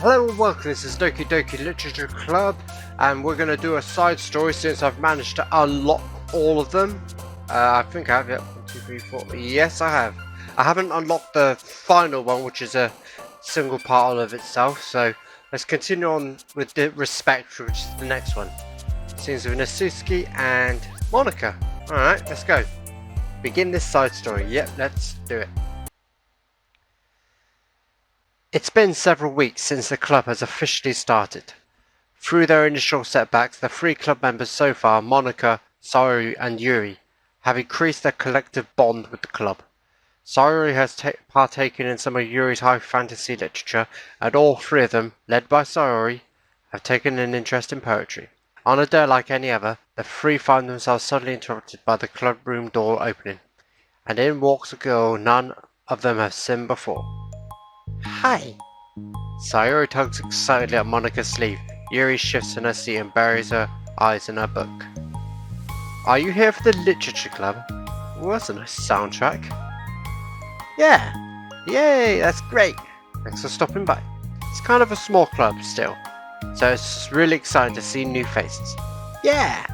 Hello and welcome, this is Doki Doki Literature Club, and we're going to do a side story since I've managed to unlock all of them. I think I have, yep, 1, 2, 3, 4, yes I have. I haven't unlocked the final one, which is a single part all of itself, so let's continue on with the Respect, which is the next one. Scenes with Natsuki and Monika. Alright, let's go. Begin this side story, yep, let's do it. It's been several weeks since the club has officially started. Through their initial setbacks, the 3 club members so far, Monika, Sayori and Yuri, have increased their collective bond with the club. Sayori has partaken in some of Yuri's high fantasy literature, and all 3 of them, led by Sayori, have taken an interest in poetry. On a day like any other, the 3 find themselves suddenly interrupted by the club room door opening, and in walks a girl none of them have seen before. Hi! Sayori tugs excitedly at Monika's sleeve. Yuri shifts in her seat and buries her eyes in her book. Are you here for the literature club? Well, that's a nice soundtrack. Yeah! Yay, that's great! Thanks for stopping by. It's kind of a small club still, so it's really exciting to see new faces. Yeah!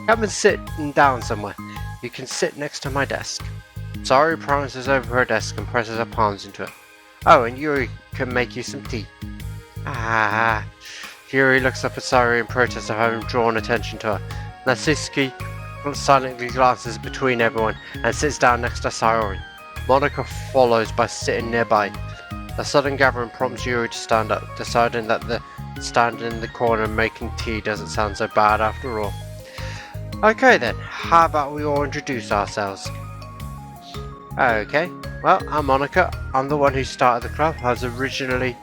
Come and sit down somewhere. You can sit next to my desk. Sayori prances over her desk and presses her palms into it. Oh, and Yuri can make you some tea. Ah. Yuri looks up at Sayori in protest of having drawn attention to her. Natsuki silently glances between everyone and sits down next to Sayori. Monika follows by sitting nearby. A sudden gathering prompts Yuri to stand up, deciding that the standing in the corner making tea doesn't sound so bad after all. Okay then, how about we all introduce ourselves? Okay, well, I'm Monika. I'm the one who started the club. I was originally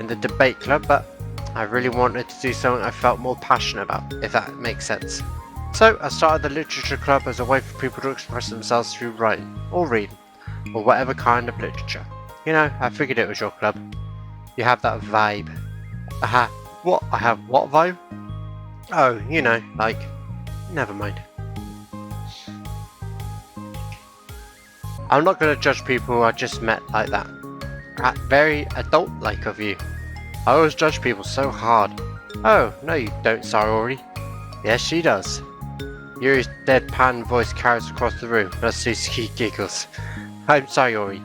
in the debate club, but I really wanted to do something I felt more passionate about, if that makes sense. So I started the literature club as a way for people to express themselves through writing, or reading, or whatever kind of literature. You know, I figured it was your club. You have that vibe. Aha, what? I have what vibe? Oh, you know, like, never mind. I'm not going to judge people I just met like that. Very adult-like of you. I always judge people so hard. Oh, no you don't, Sayori. Yes, she does. Yuri's deadpan voice carries across the room. Natsuki giggles. I'm Sayori.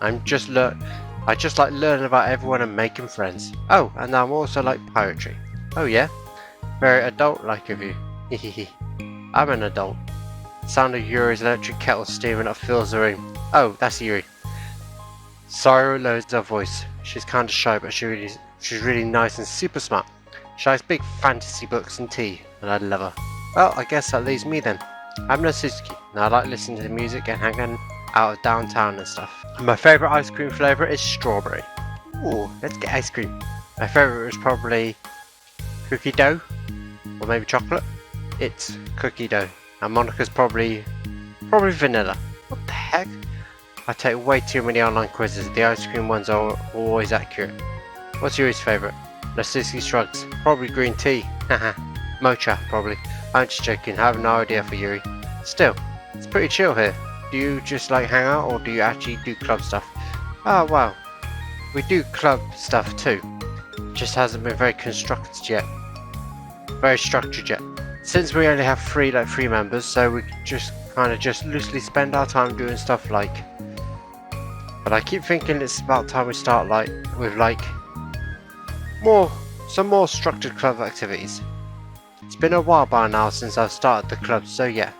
I just like learning about everyone and making friends. Oh, and I'm also like poetry. Oh yeah? Very adult-like of you. Hehehe. I'm an adult. The sound of Yuri's electric kettle steaming up fills the room. Oh, that's Yuri. Sayori lowers her voice. She's kind of shy, but she's really nice and super smart. She likes big fantasy books and tea, and I love her. Well, I guess that leaves me then. I'm Natsuki, and I like listening to music and hanging out of downtown and stuff. My favourite ice cream flavour is strawberry. Ooh, let's get ice cream. My favourite is probably cookie dough, or maybe chocolate. It's cookie dough. And Monika's probably vanilla. What the heck? I take way too many online quizzes. The ice cream ones are always accurate. What's Yuri's favourite? Natsuki shrugs. Probably green tea. Haha. Mocha, probably. I'm just joking. I have no idea for Yuri. Still, it's pretty chill here. Do you just like hang out, or do you actually do club stuff? Oh wow. We do club stuff too. It just hasn't been very constructed yet. Very structured yet. Since we only have 3 members, so we just kind of loosely spend our time doing stuff like. But I keep thinking it's about time we start with some more structured club activities. It's been a while by now since I've started the club, so yeah.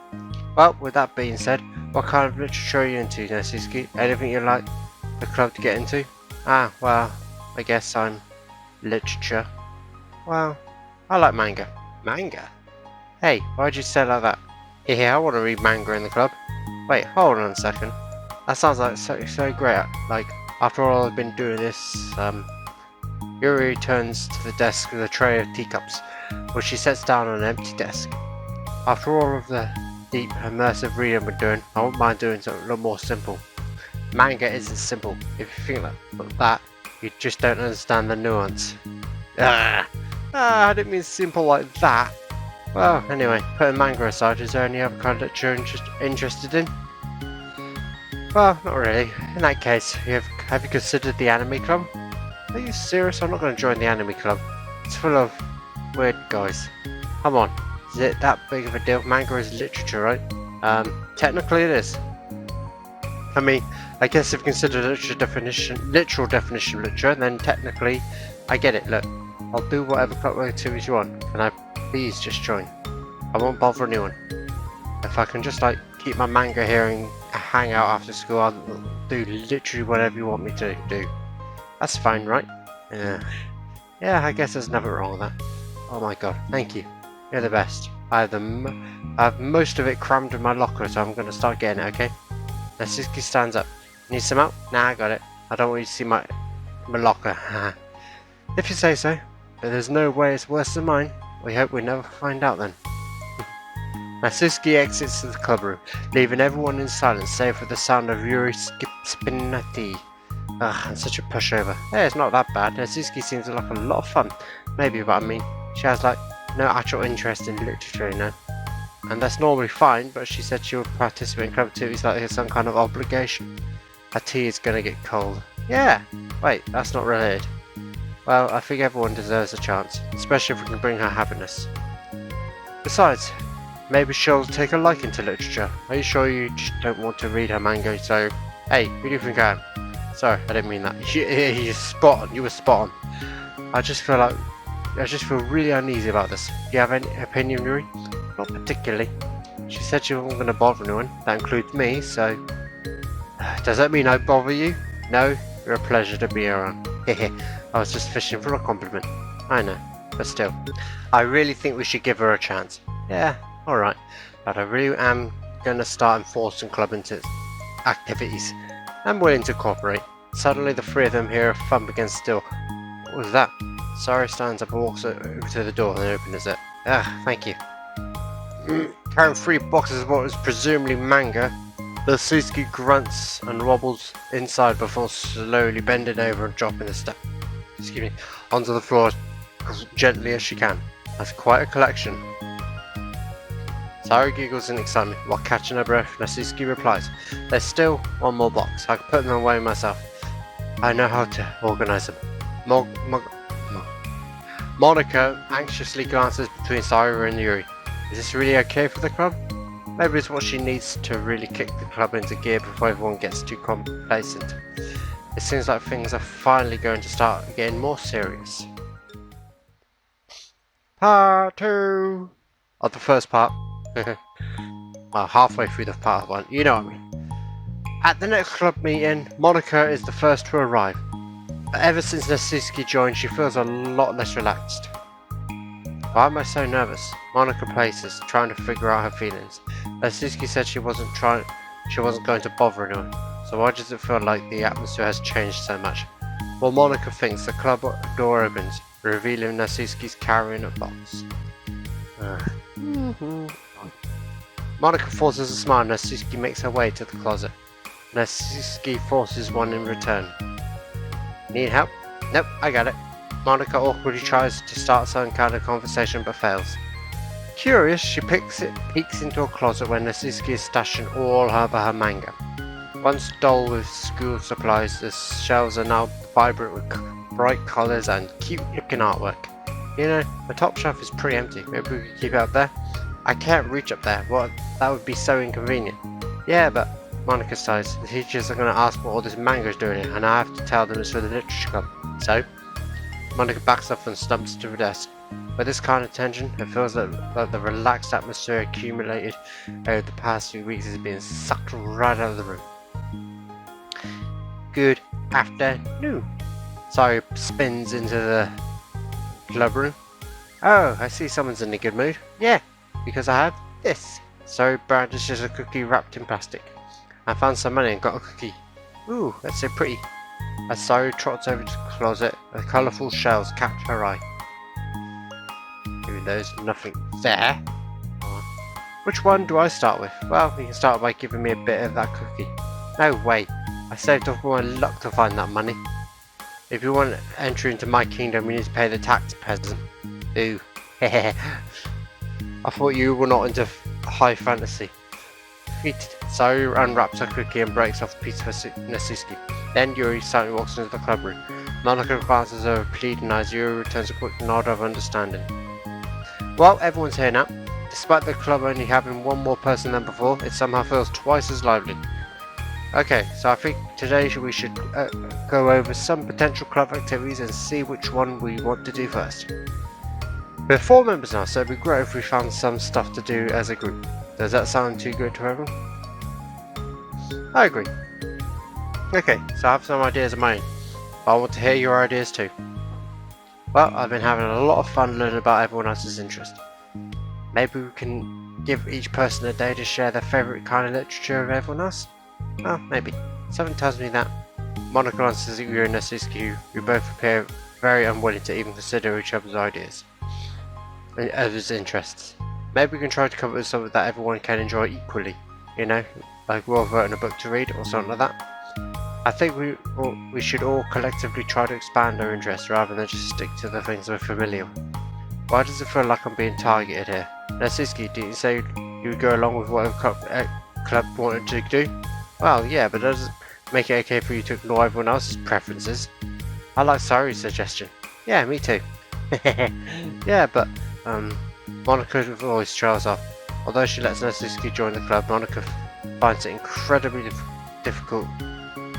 Well, with that being said, what kind of literature are you into, Natsuki? Anything you like the club to get into? Ah, well, I guess I'm literature. Well, I like manga. Manga? Hey, why'd you say it like that? Yeah, I want to read manga in the club. Wait, hold on a second. That sounds like so great. Like, after all I've been doing this, Yuri turns to the desk with a tray of teacups, which she sets down on an empty desk. After all of the deep, immersive reading we're doing, I wouldn't mind doing something a little more simple. Manga isn't simple. If you think like that, you just don't understand the nuance. I didn't mean simple like that. Well, anyway, putting manga aside, is there any other kind of literature interested in? Well, not really. In that case, have you considered the anime club? Are you serious? I'm not going to join the anime club. It's full of weird guys. Come on. Is it that big of a deal? Manga is literature, right? Technically it is. I mean, I guess if you consider literal definition of literature, then technically I get it. Look, I'll do whatever club activities you want. Can I please just join? I won't bother anyone. If I can just like keep my manga here and hang out after school, I'll do literally whatever you want me to do. That's fine, right? Yeah, I guess there's nothing wrong with that. Oh my god, thank you. You're the best. I have most of it crammed in my locker, so I'm going to start getting it, okay? Natsuki stands up. Need some help? Nah, I got it. I don't want you to see my locker. If you say so. But there's no way it's worse than mine. We hope we never find out then. Natsuki exits the club room, leaving everyone in silence save for the sound of Yuri Spinati. Ugh, and such a pushover. Hey, it's not that bad. Natsuki seems like a lot of fun. Maybe, but I mean, she has like no actual interest in literature, you know. And that's normally fine, but she said she would participate in club activities like it's some kind of obligation. Her tea is gonna get cold. Yeah! Wait, that's not related. Well, I think everyone deserves a chance, especially if we can bring her happiness. Besides, maybe she'll take a liking to literature. Are you sure you just don't want to read her manga? So, hey, who do you think I am? Sorry, I didn't mean that. You're spot on. You were spot on. I just feel really uneasy about this. Do you have any opinion, Yuri? Not particularly. She said she wasn't going to bother anyone. That includes me, so... Does that mean I bother you? No? You're a pleasure to be around. Hehe. I was just fishing for a compliment. I know. But still. I really think we should give her a chance. Yeah, alright. But I really am going to start enforcing club activities. I'm willing to cooperate. Suddenly the three of them hear a thump against the door. What was that? Sari stands up and walks over to the door and opens it. Thank you. Carrying 3 boxes of what is presumably manga, Natsuki grunts and wobbles inside before slowly bending over and dropping the step. Onto the floor as gently as she can. That's quite a collection. Sari giggles in excitement while catching her breath. Natsuki replies, "There's still one more box. I can put them away myself. I know how to organize them." Monika anxiously glances between Sari and Yuri. Is this really okay for the club? Maybe it's what she needs to really kick the club into gear before everyone gets too complacent. It seems like things are finally going to start getting more serious. Part 2 of the first part. Well, halfway through the part 1, you know what I mean. At the next club meeting, Monika is the first to arrive. But ever since Natsuki joined, she feels a lot less relaxed. Why am I so nervous? Monika paces, trying to figure out her feelings. Natsuki said she wasn't going to bother anyone. So why does it feel like the atmosphere has changed so much? Well, Monika thinks the club door opens, revealing Natsuki's carrying a box. Monika forces a smile and Natsuki makes her way to the closet. Natsuki forces one in return. Need help? Nope, I got it. Monika awkwardly tries to start some kind of conversation but fails. Curious, she peeks into a closet where Natsuki is stashing all of her manga. Once dull with school supplies, the shelves are now vibrant with bright colours and cute looking artwork. You know, the top shelf is pretty empty. Maybe we could keep it up there? I can't reach up there. What? That would be so inconvenient. Yeah, but Monika sighs. The teachers are going to ask what all this manga is doing here, and I have to tell them it's for the literature club. So, Monika backs off and stumps to the desk. With this kind of tension, it feels like the relaxed atmosphere accumulated over the past few weeks is being sucked right out of the room. Good afternoon. Sari spins into the club room. Oh, I see someone's in a good mood. Yeah, because I have this. Sari brandishes a cookie wrapped in plastic. I found some money and got a cookie. Ooh, that's so pretty. As Sari trots over to the closet, the colourful shells catch her eye. Even though there's nothing there. Which one do I start with? Well, you can start by giving me a bit of that cookie. No way. I saved up all my luck to find that money. If you want to enter into my kingdom, you need to pay the tax, peasant. Ooh. I thought you were not into high fantasy. Sari unwraps her cookie and breaks off a piece of Natsuki. Then Yuri silently walks into the club room. Monika glances over pleading eyes. Yuri returns a quick nod of understanding. Well, everyone's here now. Despite the club only having one more person than before, it somehow feels twice as lively. Okay, so I think today we should go over some potential club activities and see which one we want to do first. We're 4 members now, so it'd be great if we found some stuff to do as a group. Does that sound too good to everyone? I agree. Okay, so I have some ideas of mine, but I want to hear your ideas too. Well, I've been having a lot of fun learning about everyone else's interest. Maybe we can give each person a day to share their favourite kind of literature with everyone else? Well, maybe. Something tells me that Monika answers at Yuri and Natsuki, who both appear very unwilling to even consider each other's ideas and others' interests. Maybe we can try to come up with something that everyone can enjoy equally, you know, like we're all voting a book to read or something like that. I think we should all collectively try to expand our interests rather than just stick to the things we're familiar with. Why does it feel like I'm being targeted here? Natsuki, did you say you would go along with what the club wanted to do? Well, yeah, but that doesn't make it okay for you to ignore everyone else's preferences. I like Sayuri's suggestion. Yeah, me too. Yeah, but, Monika's voice trails off. Although she lets Natsuki join the club, Monika finds it incredibly difficult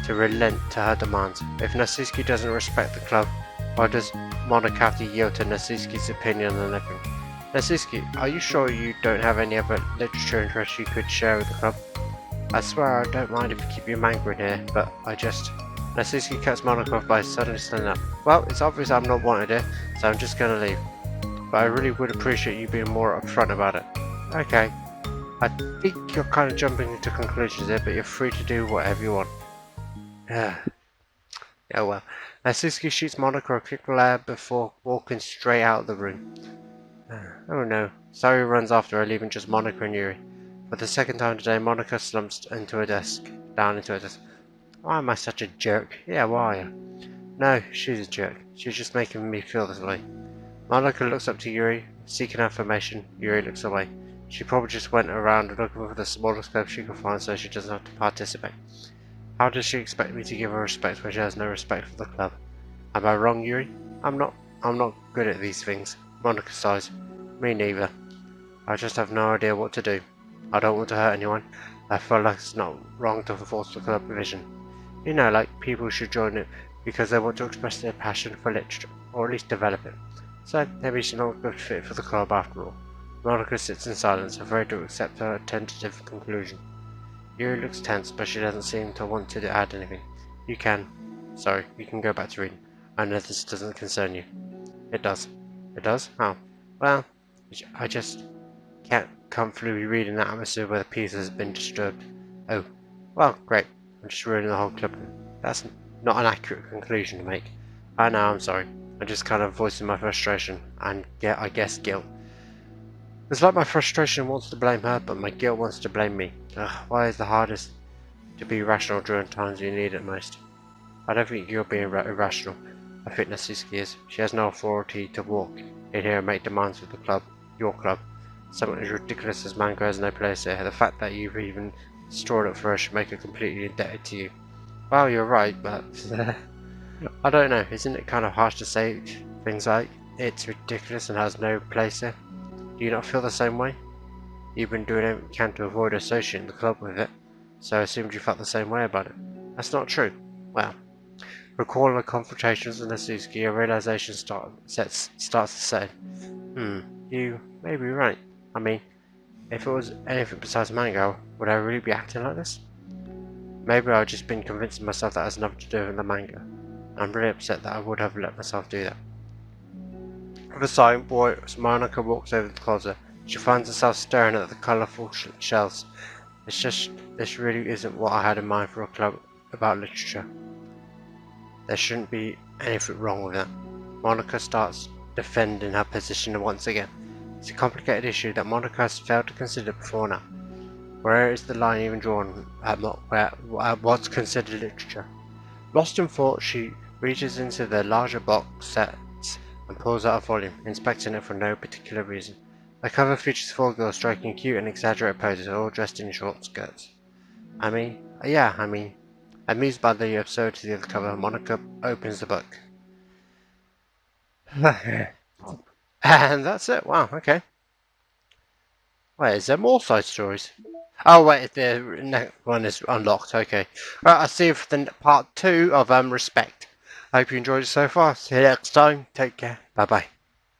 to relent to her demands. If Natsuki doesn't respect the club, why does Monika have to yield to Natsuki's opinion on everything? Natsuki, are you sure you don't have any other literature interests you could share with the club? I swear I don't mind if you keep your manga in here, but Natsuki cuts Monika off by suddenly standing up. Well, it's obvious I'm not wanted here, so I'm just gonna leave. But I really would appreciate you being more upfront about it. Okay. I think you're kind of jumping into conclusions here, but you're free to do whatever you want. Yeah, well. Natsuki shoots Monika a quick glare before walking straight out of the room. Oh no. Sayuri runs after her, leaving just Monika and Yuri. For the second time today, Monika slumps down into her desk. Why am I such a jerk? Yeah, why are you? No, she's a jerk. She's just making me feel this way. Monika looks up to Yuri, seeking affirmation. Yuri looks away. She probably just went around looking for the smallest club she could find so she doesn't have to participate. How does she expect me to give her respect when she has no respect for the club? Am I wrong, Yuri? I'm not good at these things. Monika sighs. Me neither. I just have no idea what to do. I don't want to hurt anyone. I feel like it's not wrong to force the club vision. You know, like people should join it because they want to express their passion for literature, or at least develop it. So maybe she's not a good fit for the club after all. Monika sits in silence, afraid to accept her tentative conclusion. Yuri looks tense, but she doesn't seem to want to add anything. You can go back to reading. I know this doesn't concern you. It does. It does? Oh. Well, I just can't comfortably read in an atmosphere where the peace has been disturbed. Oh. Well, great. I'm just ruining the whole club. That's not an accurate conclusion to make. I know, I'm sorry. I'm just kind of voicing my frustration, and I guess guilt. It's like my frustration wants to blame her, but my guilt wants to blame me. Ugh, why is the hardest to be rational during times you need it most? I don't think you're being irrational. I think Natsuki is. She has no authority to walk in here and make demands of the club, your club. Something as ridiculous as manga has no place here. The fact that you've even stored it for her should make her completely indebted to you. Well, you're right, but I don't know. Isn't it kind of harsh to say things like it's ridiculous and has no place here? Do you not feel the same way? You've been doing everything you can to avoid associating the club with it, so I assumed you felt the same way about it. That's not true. Well, recalling the confrontations with Natsuki, a realization starts to set in. You may be right. I mean, if it was anything besides manga, would I really be acting like this? Maybe I've just been convincing myself that has nothing to do with the manga. I'm really upset that I would have let myself do that. With a sigh, Monika walks over to the closet. She finds herself staring at the colourful shelves. This really isn't what I had in mind for a club about literature. There shouldn't be anything wrong with that. Monika starts defending her position once again. It's a complicated issue that Monika has failed to consider before now. Where is the line even drawn at what's considered literature? Lost in thought, she reaches into the larger box sets and pulls out a volume, inspecting it for no particular reason. The cover features 4 girls striking cute and exaggerated poses, all dressed in short skirts. Amused by the absurdity of the cover, Monika opens the book. And that's it. Wow, okay. Wait, is there more side stories? Oh wait, the next one is unlocked. Okay. Right, I'll see you for the part 2 of Respect. I hope you enjoyed it so far. See you next time. Take care. Bye bye.